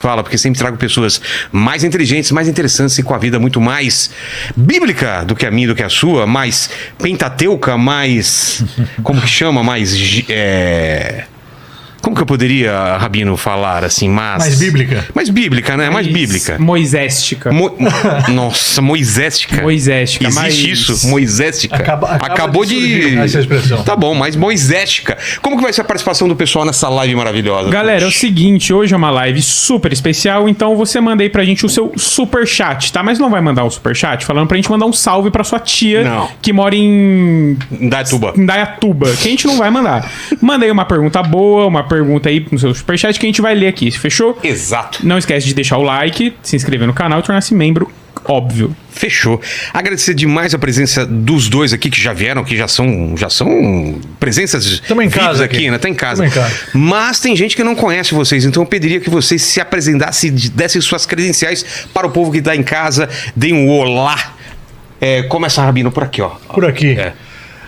Fala, porque sempre trago pessoas mais inteligentes, mais interessantes e com a vida muito mais bíblica do que a minha, do que a sua, mais pentateuca, mais... como que chama? Mais... Como que eu poderia, Rabino, falar assim, mais bíblica? Mais bíblica, né? Mais bíblica. Moiséstica. Nossa, moiséstica. Moiséstica. Existe isso? Moiséstica. Acabou de essa expressão. Tá bom, mas moiséstica. Como que vai ser a participação do pessoal nessa live maravilhosa? Galera, é o seguinte, hoje é uma live super especial, então você manda aí pra gente o seu superchat, tá? Mas não vai mandar um superchat falando pra gente mandar um salve pra sua tia que mora em Indaiatuba, que a gente não vai mandar. Manda aí uma pergunta boa, uma pergunta aí no seu superchat que a gente vai ler aqui, fechou? Exato. Não esquece de deixar o like, se inscrever no canal e tornar-se membro, óbvio. Fechou. Agradecer demais a presença dos dois aqui que já vieram, que já são presenças Estamos em casa aqui, né? Tá em casa. Estamos em casa. Mas tem gente que não conhece vocês, então eu pediria que vocês se apresentassem, dessem suas credenciais para o povo que está em casa, deem um olá. Começa, Rabino, por aqui, ó. Por aqui.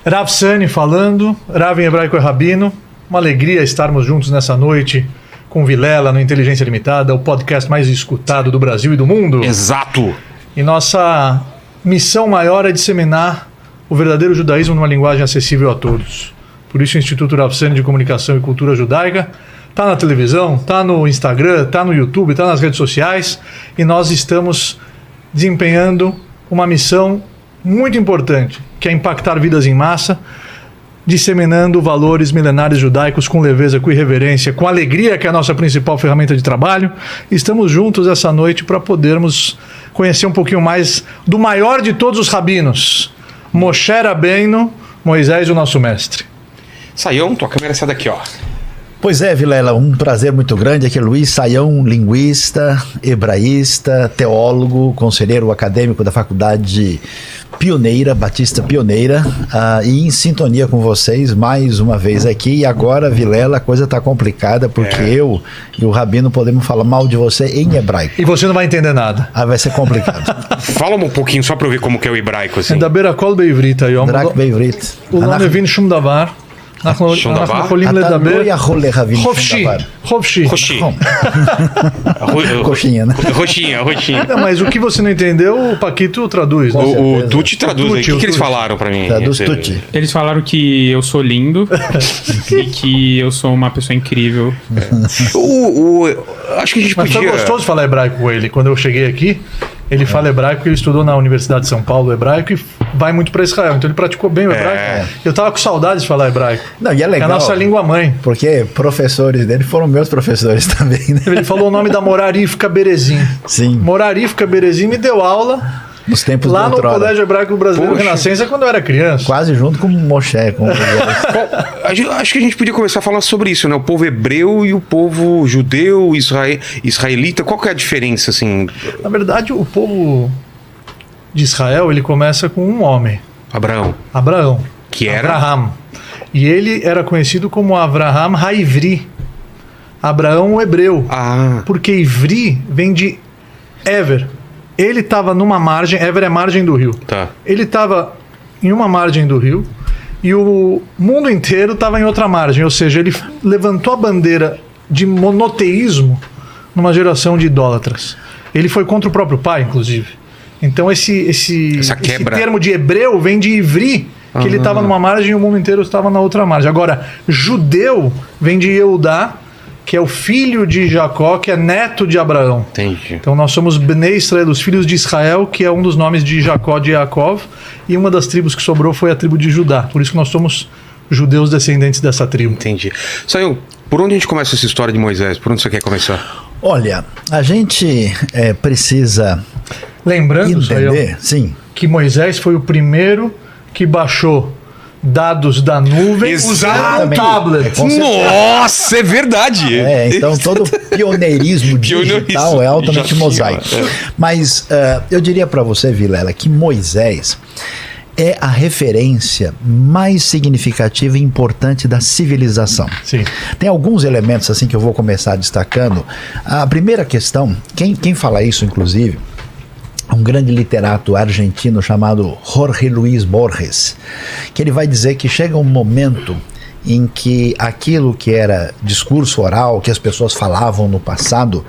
Rav Sani falando, Rav em hebraico é Rabino. Uma alegria estarmos juntos nessa noite com Vilela no Inteligência Limitada, o podcast mais escutado do Brasil e do mundo. Exato. E nossa missão maior é disseminar o verdadeiro judaísmo numa linguagem acessível a todos. Por isso o Instituto Rav Sani de Comunicação e Cultura Judaica está na televisão, está no Instagram, está no YouTube, está nas redes sociais, e nós estamos desempenhando uma missão muito importante, que é impactar vidas em massa, disseminando valores milenares judaicos com leveza, com irreverência, com alegria, que é a nossa principal ferramenta de trabalho. Estamos juntos essa noite para podermos conhecer um pouquinho mais do maior de todos os rabinos, Moshe Rabbeinu, Moisés, o nosso mestre. Saião, tua câmera sai daqui, ó. Pois é, Vilela, um prazer muito grande. Aqui é Luiz Saião, linguista, hebraísta, teólogo, conselheiro acadêmico da Faculdade Pioneira, Batista Pioneira, e em sintonia com vocês mais uma vez aqui. E agora, Vilela, a coisa está complicada, porque eu e o Rabino podemos falar mal de você em hebraico. E você não vai entender nada. Vai ser complicado. Fala um pouquinho só para eu ver como que é o hebraico, assim. Daber akol beivrit היום. רק בעברית. הוא לא מבין שום דבר. אנחנו יכולים לדבר לא יכול להבין שום חופשי, דבר. חופשי. Coxinha, né? Roxinha. Não, mas o que você não entendeu, o Paquito traduz, né? O Tuti traduz aí. O que eles Tuti. falaram pra mim? Traduz Tuti. Eles falaram que eu sou lindo e que eu sou uma pessoa incrível. Acho que a gente Mas podia... foi gostoso falar hebraico com ele. Quando eu cheguei aqui, ele fala hebraico porque ele estudou na Universidade de São Paulo hebraico e vai muito para Israel. Então ele praticou bem o hebraico. Eu tava com saudades de falar hebraico. Não, e é legal. É a nossa língua mãe. Porque professores dele foram meus professores também, né? Ele falou o nome da Morarifka Berezim. Sim. Morarifka Berezim me deu aula Nos tempos lá do no outrora. Colégio Hebraico Brasileiro Renascença quando eu era criança. Quase junto com o Moshe. Acho que a gente podia começar a falar sobre isso, né? O povo hebreu e o povo judeu, israelita. Qual que é a diferença, assim? Na verdade, o povo de Israel, ele começa com um homem. Abraão. Que era? Abraham. E ele era conhecido como Avraham Haivri. Abraão o hebreu. Porque Ivri vem de Ever. Ele estava numa margem, Ever é margem do rio. Tá. Ele estava em uma margem do rio e o mundo inteiro estava em outra margem. Ou seja, ele levantou a bandeira de monoteísmo numa geração de idólatras. Ele foi contra o próprio pai, inclusive. Então esse termo de hebreu vem de Ivri, que ele estava numa margem e o mundo inteiro estava na outra margem. Agora, judeu vem de Yehudá, que é o filho de Jacó, que é neto de Abraão. Entendi. Então nós somos Bnei Israel, os filhos de Israel, que é um dos nomes de Jacó, de Yaakov, e uma das tribos que sobrou foi a tribo de Judá. Por isso que nós somos judeus descendentes dessa tribo. Entendi. Saiu, por onde a gente começa essa história de Moisés? Por onde você quer começar? Olha, a gente precisa Lembrando, entender, sim, que Moisés foi o primeiro que baixou dados da nuvem usando um tablet. Nossa, é verdade. Então todo pioneirismo digital é altamente mosaico. Mas eu diria para você, Vilela, que Moisés é a referência mais significativa e importante da civilização. Sim. Tem alguns elementos assim que eu vou começar destacando. A primeira questão, quem fala isso, inclusive, um grande literato argentino chamado Jorge Luis Borges, que ele vai dizer que chega um momento em que aquilo que era discurso oral, que as pessoas falavam no passado,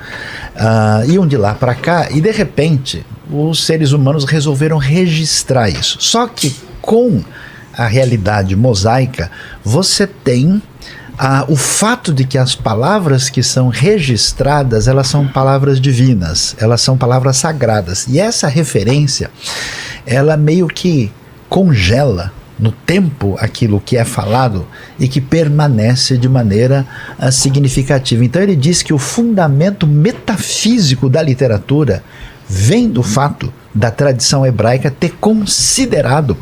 iam de lá para cá, e de repente os seres humanos resolveram registrar isso. Só que com a realidade mosaica, você tem o fato de que as palavras que são registradas, elas são palavras divinas, elas são palavras sagradas. E essa referência, ela meio que congela no tempo aquilo que é falado e que permanece de maneira significativa. Então ele diz que o fundamento metafísico da literatura vem do fato da tradição hebraica ter considerado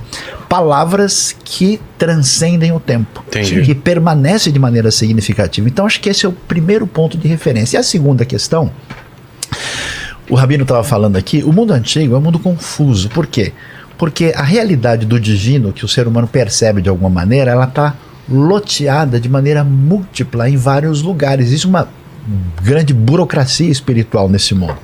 palavras que transcendem o tempo, que permanecem de maneira significativa. Então acho que esse é o primeiro ponto de referência. E a segunda questão, o Rabino estava falando aqui, o mundo antigo é um mundo confuso. Por quê? Porque a realidade do divino que o ser humano percebe de alguma maneira, ela está loteada de maneira múltipla em vários lugares. Existe uma grande burocracia espiritual nesse mundo.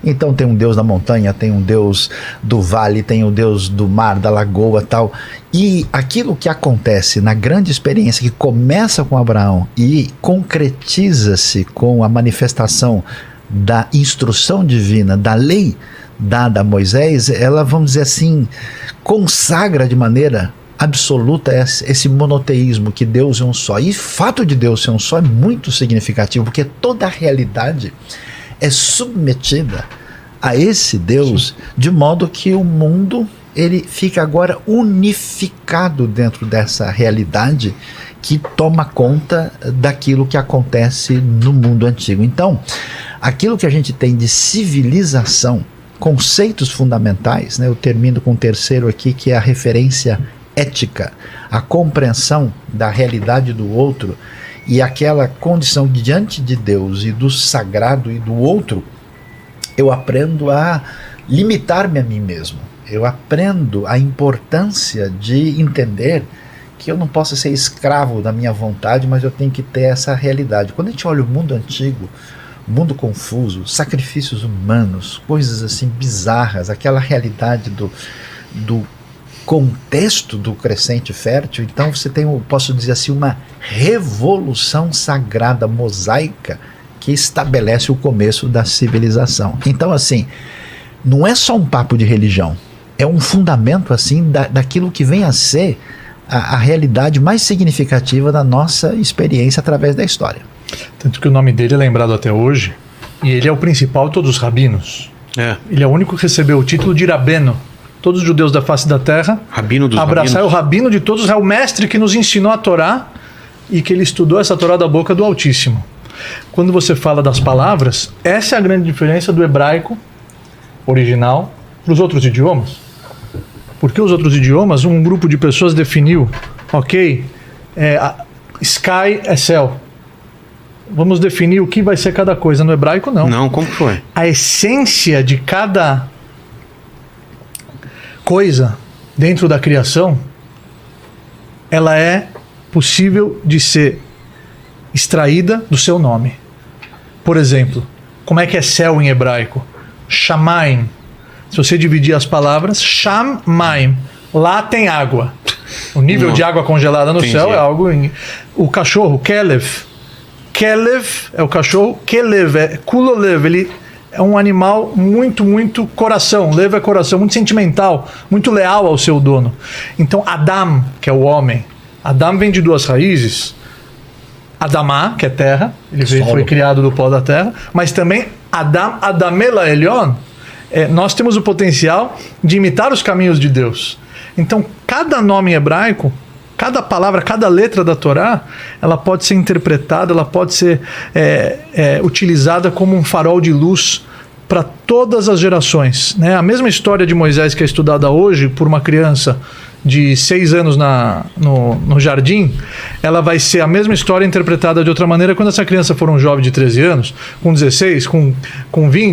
Então tem um Deus da montanha, tem um Deus do vale, tem um Deus do mar, da lagoa, tal. E aquilo que acontece na grande experiência que começa com Abraão e concretiza-se com a manifestação da instrução divina, da lei dada a Moisés, ela, vamos dizer assim, consagra de maneira absoluta esse monoteísmo, que Deus é um só. E o fato de Deus ser um só é muito significativo, porque toda a realidade é submetida a esse Deus, de modo que o mundo ele fica agora unificado dentro dessa realidade que toma conta daquilo que acontece no mundo antigo. Então, aquilo que a gente tem de civilização, conceitos fundamentais, né? Eu termino com o terceiro aqui, que é a referência ética, a compreensão da realidade do outro e aquela condição de diante de Deus e do sagrado e do outro, eu aprendo a limitar-me a mim mesmo. Eu aprendo a importância de entender que eu não posso ser escravo da minha vontade, mas eu tenho que ter essa realidade. Quando a gente olha o mundo antigo, mundo confuso, sacrifícios humanos, coisas assim bizarras, aquela realidade do contexto do crescente fértil, então você tem, posso dizer assim, uma revolução sagrada mosaica que estabelece o começo da civilização. Então, assim, não é só um papo de religião, é um fundamento assim daquilo que vem a ser a realidade mais significativa da nossa experiência através da história. Tanto que o nome dele é lembrado até hoje, e ele é o principal de todos os rabinos. Ele é o único que recebeu o título de Rabeno. Todos os judeus da face da terra, rabino dos abraçar rabinos. O rabino de todos, é o mestre que nos ensinou a Torá e que ele estudou essa Torá da boca do Altíssimo. Quando você fala das palavras, essa é a grande diferença do hebraico original para os outros idiomas. Porque os outros idiomas, um grupo de pessoas definiu, ok, sky é céu. Vamos definir o que vai ser cada coisa. No hebraico, não. Não, como foi? A essência de cada coisa dentro da criação, ela é possível de ser extraída do seu nome. Por exemplo, como é que é céu em hebraico? Shamaim. Se você dividir as palavras, Shamaim, lá tem água. O nível de água congelada no céu é algo... O cachorro, Kelev. Kelev é o cachorro, Kelev é Kulolev, ele é um animal muito, muito coração. Lev é coração, muito sentimental, muito leal ao seu dono. Então, Adam, que é o homem, Adam vem de duas raízes. Adamá, que é terra, ele foi criado do pó da terra, mas também Adam, Adamela Elion, nós temos o potencial de imitar os caminhos de Deus. Então, cada nome em hebraico, cada palavra, cada letra da Torá, ela pode ser interpretada, ela pode ser utilizada como um farol de luz para todas as gerações, né? A mesma história de Moisés que é estudada hoje por uma criança de 6 anos no jardim, ela vai ser a mesma história interpretada de outra maneira quando essa criança for um jovem de 13 anos, com 16, com 20,